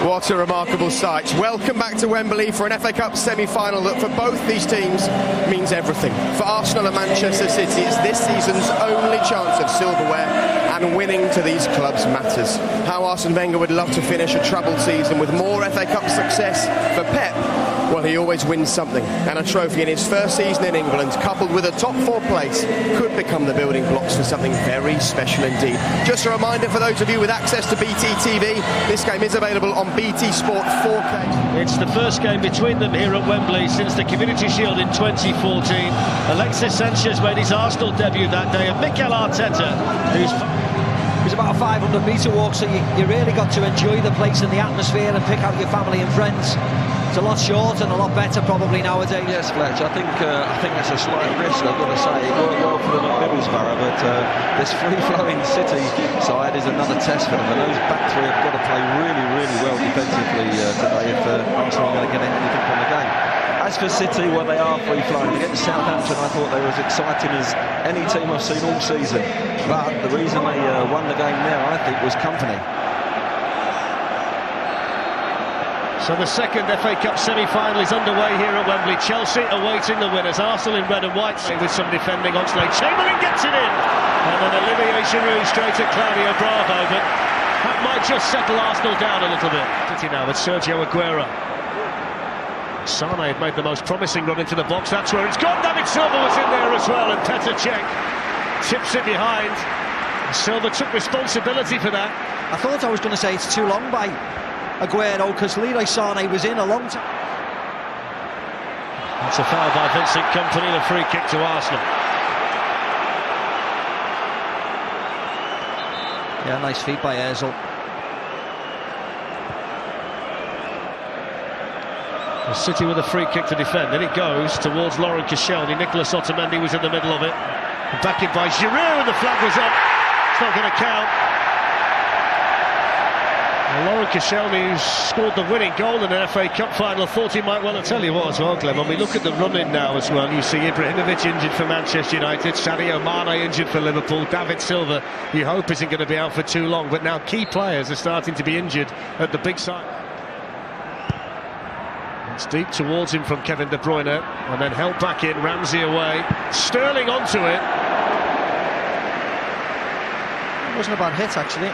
What a remarkable sight. Welcome back to Wembley for an FA Cup semi-final that for both these teams means everything. For Arsenal and Manchester City, it's this season's only chance of silverware, and winning to these clubs matters. How Arsene Wenger would love to finish a troubled season with more FA Cup success. For Pep, well, he always wins something, and a trophy in his first season in England, coupled with a top 4 place, could become the building blocks for something very special indeed. Just a reminder for those of you with access to BT TV, this game is available on BT Sport 4K. It's the first game between them here at Wembley since the Community Shield in 2014. Alexis Sanchez made his Arsenal debut that day, and Mikel Arteta, who's... It was about a 500-metre walk, so you really got to enjoy the place and the atmosphere and pick out your family and friends. It's a lot shorter and a lot better probably nowadays. Yes, Fletch, I think that's a slight risk, I've got to say. It worked well for them at Middlesbrough, but this free-flowing City side is another test for them, and those back three have got to play really, really well defensively today if Arsenal are going to get anything from the game. As for City, well, they are free-flowing. Against Southampton, I thought they were as exciting as any team I've seen all season. But the reason they won the game there, I think, was company. So the second FA Cup semi-final is underway here at Wembley. Chelsea awaiting the winners. Arsenal in red and white with some defending. Oxlade-Chamberlain gets it in. And then Olivier Giroud straight at Claudio Bravo. But that might just settle Arsenal down a little bit. City now with Sergio Aguero. Sane had made the most promising run into the box. That's where it's gone. David Silva was in there as well, and Petr Cech tips it behind. Silva took responsibility for that. I thought I was going to say it's too long by Aguero because Leroy Sane was in a long time. That's a foul by Vincent Kompany, and a free kick to Arsenal. Yeah, nice feet by Ozil. City with a free kick to defend, and it goes towards Laurent Koscielny. Nicolas Otamendi was in the middle of it. Back in by Giroud, and the flag was up. It's not going to count. And Laurent Koscielny, who scored the winning goal in an FA Cup final, thought he might well. I'll tell you what as well, Glenn, when we look at the run-in now as well, you see Ibrahimovic injured for Manchester United, Sadio Mane injured for Liverpool, David Silva, you hope isn't going to be out for too long, but now key players are starting to be injured at the big side. It's deep towards him from Kevin De Bruyne, and then held back in, Ramsey away, Sterling onto it. It wasn't a bad hit actually.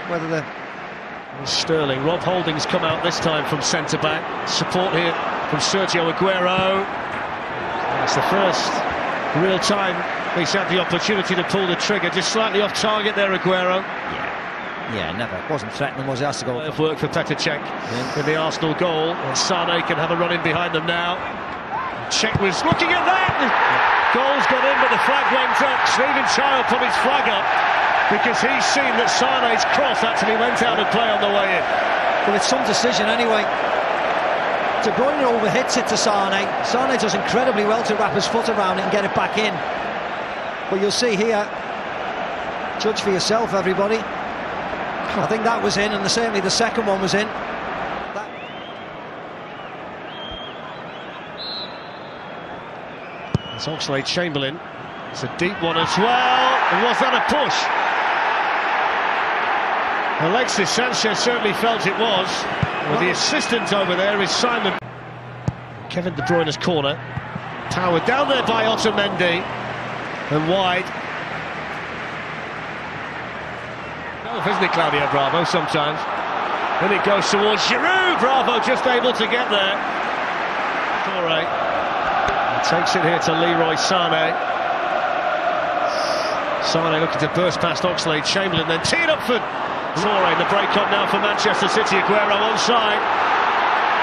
Whether the... Sterling, Rob Holding's come out this time from centre-back. Support here from Sergio Aguero. That's the first real time he's had the opportunity to pull the trigger. Just slightly off target there, Aguero. Yeah, never. Wasn't threatening, was he? Has to go. Of work for Petr Cech in the Arsenal goal. And Sane can have a run in behind them now. Cech was looking at that. Goal's gone in, but the flag went up. Stephen Child put his flag up because he's seen that Sane's cross actually went out of play on the way in. Well, it's some decision anyway. De Bruyne overhits it to Sane. Sane does incredibly well to wrap his foot around it and get it back in. But you'll see here, judge for yourself, everybody. I think that was in, and certainly the second one was in. It's Oxlade-Chamberlain. It's a deep one as well. And was that a push? Alexis Sanchez certainly felt it was. Well, the assistant over there is Simon. Kevin De Bruyne's corner. Powered down there by Otamendi. And wide. Isn't it, Claudio Bravo, sometimes? Then it goes towards Giroud. Bravo just able to get there. Torre takes it here to Leroy Sane. Sane looking to burst past Oxlade-Chamberlain, then teed up for Torre. The break-up now for Manchester City. Aguero onside.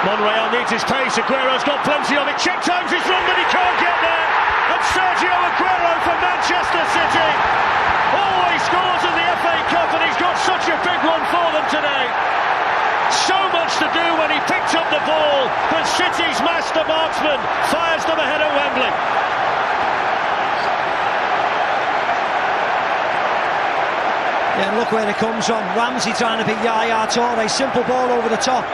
Monreal needs his pace. Aguero's got plenty of it. Check times his run, but he can't get there. And Sergio Aguero for Manchester City. Always scores in the FA Cup, and he's got such a big one for them today. So much to do when he picked up the ball, but City's master marksman fires them ahead at Wembley. Yeah, and look where it comes from. Ramsey trying to beat Yaya Toure. Simple ball over the top.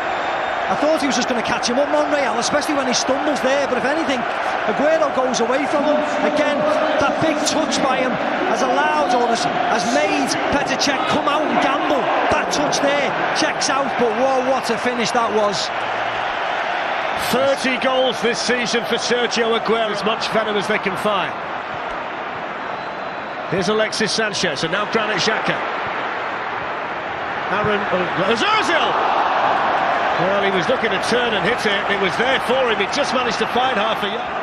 I thought he was just going to catch him up, Monreal, especially when he stumbles there. But if anything, Aguero goes away from him. Again, that big touch by him has allowed or has made Petr Cech come out and gamble. That touch there checks out, but whoa, what a finish that was. 30 goals this season for Sergio Aguero, as much venom as they can find. Here's Alexis Sanchez, and now Granit Xhaka. Aaron Ozil! Well, he was looking to turn and hit it. It was there for him. He just managed to find half a yard.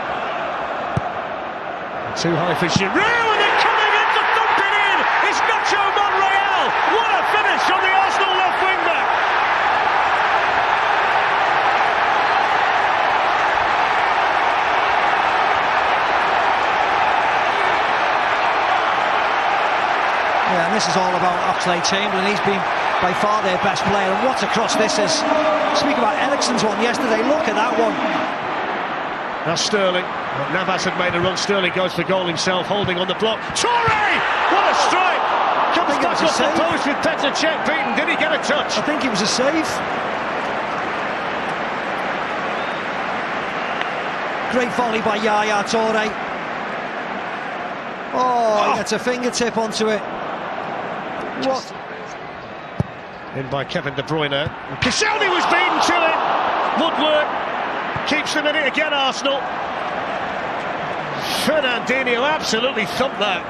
Too high for Giroud, and they're coming in to thump it in. It's Nacho Monreal. What a finish on the Arsenal left wing back. Yeah, and this is all about Oxlade-Chamberlain. He's been by far their best player, and what a cross this is. Speak about Eriksen's one yesterday, look at that one. Now Sterling, Navas had made a run, Sterling goes for goal himself, holding on the block. Toure! What a strike! Comes back off the post with Petr Cech beaten. Did he get a touch? I think it was a save. Great volley by Yaya Toure. Oh, he gets a fingertip onto it. What? In by Kevin De Bruyne. Koscielny was beaten to it. Woodward keeps them in it again, Arsenal. Fernandinho absolutely thumped that.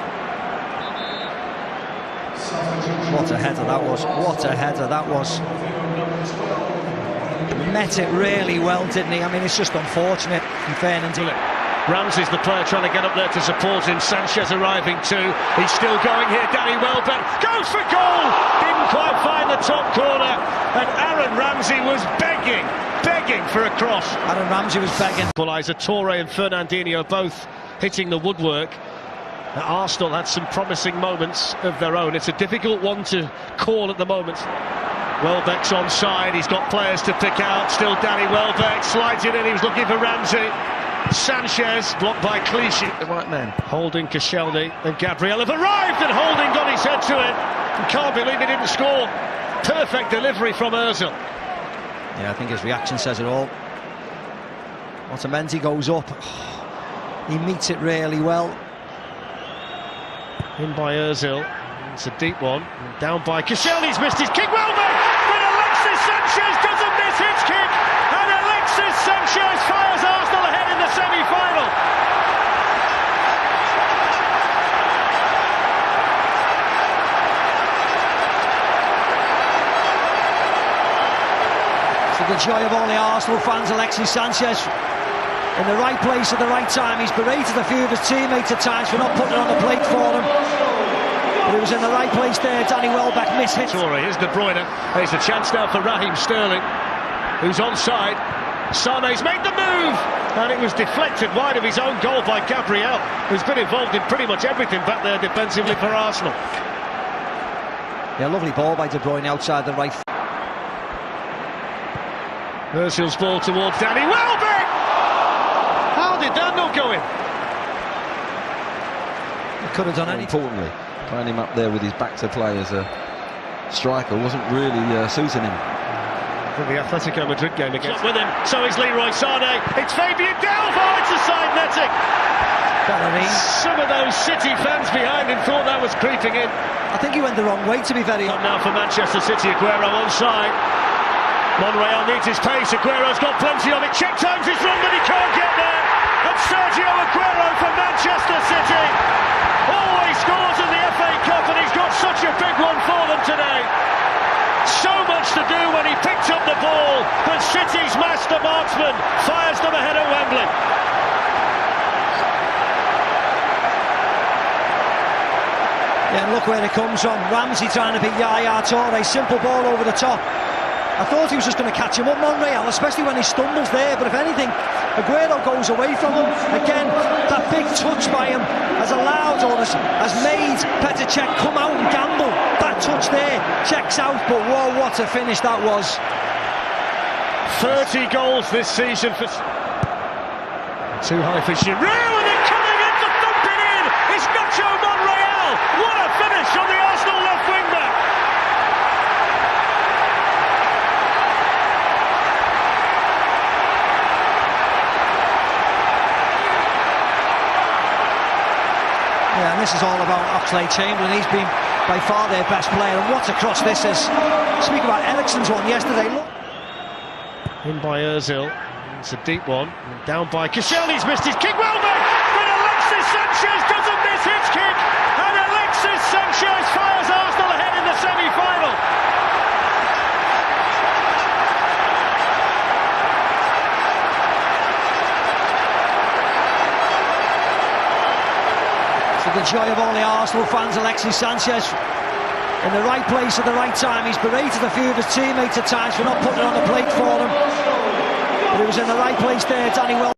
What a header that was. What a header that was. Met it really well, didn't he? I mean, it's just unfortunate in fairness. Ramsey's the player trying to get up there to support him. Sanchez arriving too. He's still going here. Danny Welbeck goes for goal. Didn't quite find the top corner. And Aaron Ramsey was begging for a cross. Aaron Ramsey was begging. Equaliser. Toure and Fernandinho both hitting the woodwork. Arsenal had some promising moments of their own. It's a difficult one to call at the moment. Welbeck's onside. He's got players to pick out. Still Danny Welbeck slides it in. He was looking for Ramsey. Sanchez blocked by Clichy. The right man. Holding, Koscielny and Gabriel have arrived, and Holding got his head to it. And can't believe he didn't score. Perfect delivery from Ozil. Yeah, I think his reaction says it all. Otamendi goes up. He meets it really well. In by Ozil. It's a deep one. Down by Koscielny's missed his kick. Welbeck! But Alexis Sanchez doesn't miss his kick. And Alexis Sanchez fires Arsenal ahead in the semi-final. To the joy of all the Arsenal fans, Alexis Sanchez in the right place at the right time. He's berated a few of his teammates at times for not putting it on the plate for them. But he was in the right place there. Danny Welbeck mishit. Here's De Bruyne. There's a chance now for Raheem Sterling, who's onside. Sané's made the move, and it was deflected wide of his own goal by Gabriel, who's been involved in pretty much everything back there defensively for Arsenal. Yeah, lovely ball by De Bruyne outside the right. Ozil's ball towards Danny Welbeck. How did that not go in? He could have done anything. Importantly, playing him up there with his back to play as a striker wasn't really suiting him. For the Atletico Madrid game against with him, so is Leroy Sané. It's Fabian Delph. Oh, it's a side netting. Some of those City fans behind him thought that was creeping in. I think he went the wrong way, to be very honest. Now for Manchester City, Aguero onside. Monreal needs his pace. Aguero's got plenty of it. Check times his run, but he can't get there. And Sergio Aguero for Manchester City always scores in the FA Cup, and he's got such a big one for them today. So much to do when he picked up the ball, but City's master marksman fires them ahead at Wembley. Yeah, and look where it comes from. Ramsey trying to beat Yaya Toure. Simple ball over the top. I thought he was just going to catch him up, Monreal, especially when he stumbles there. But if anything, Aguero goes away from him. Again, that big touch by him has allowed or has made Petr Cech come out and gamble. That touch there checks out, but whoa, what a finish that was. 30 goals this season for... Too high for Giroud, and they're coming in to thump it in. It's Nacho Monreal. What a finish on the Arsenal left wing back. this is all about Oxlade-Chamberlain. He's been by far their best player, and what a cross this is. Speak about Eriksen's one yesterday. Look. In by Ozil, it's a deep one, down by Koscielny's missed his kick, well done, but Alexis Sanchez doesn't miss his kick, and Alexis Sanchez fires Arsenal ahead in the semi-final. So the joy of all the Arsenal fans, Alexis Sanchez in the right place at the right time. He's berated a few of his teammates at times for not putting it on the plate for them, but he was in the right place there, Danny. Well